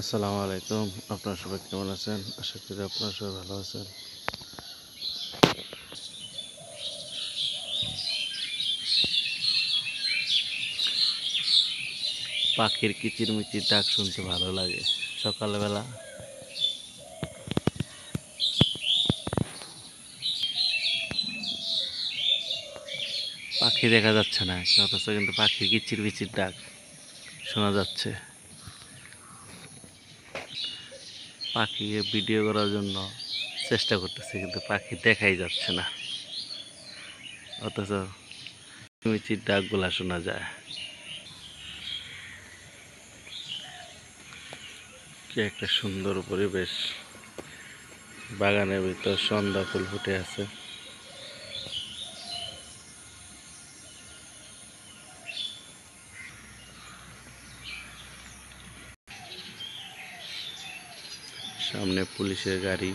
আসসালামু আলাইকুম। আপনারা সবাই কেমন আছেন? আশা করি আপনারা সবাই ভালো আছেন। পাখির কিচিরমিচির ডাক শুনতে ভালো লাগে সকালবেলা। পাখি দেখা যাচ্ছে না, অথচ কিন্তু পাখির কিচিরমিচির ডাক শোনা যাচ্ছে। পাখিকে ভিডিও করার জন্য চেষ্টা করতেছে, কিন্তু পাখি দেখাই যাচ্ছে না, অথচ কিচিরমিচির ডাকগুলা শোনা যায়। কি একটা সুন্দর পরিবেশ! বাগানের ভিতর সন্ধ্যা ফুল ফুটে আছে। সামনে পুলিশের গাড়ি।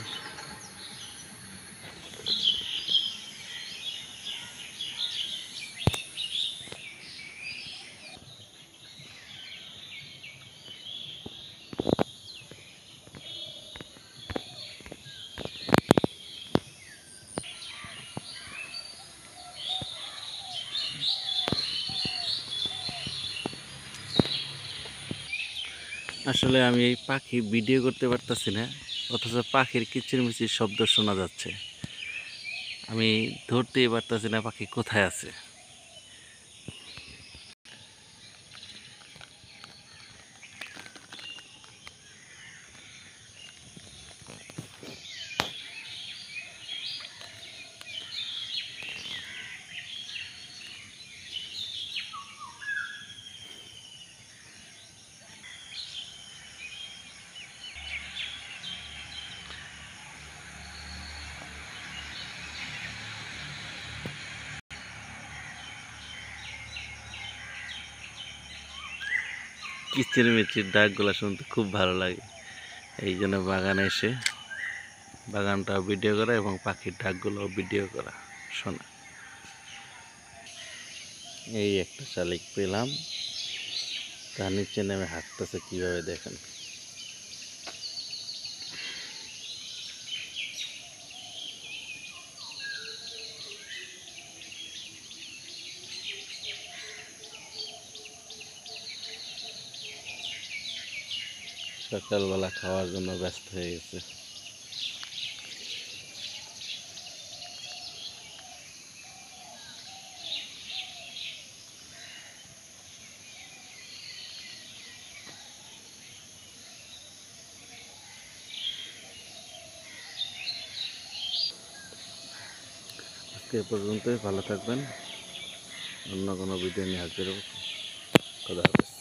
আসলে আমি এই পাখি ভিডিও করতে পারতাছি না, অথচ পাখির কিচিরমিচির শব্দ শোনা যাচ্ছে। আমি ধরতেই পারতাছি না পাখি কোথায় আছে। কিচিরমিচির ডাকগুলো শুনতে খুব ভালো লাগে। এই জন্য বাগানে এসে বাগানটা ভিডিও করা এবং পাখির ডাকগুলো ভিডিও করা, শোনা। এই একটা শালিক পেলাম, তার নিচে নেমে হাঁটতেছে কিভাবে দেখেন। সকালবেলা খাওয়ার জন্য ব্যস্ত হয়ে গেছে। আজকে এ পর্যন্তই, ভালো থাকবেন। অন্য কোনো ভিডিও নিয়ে হাজির হব। খোদা হাফেজ।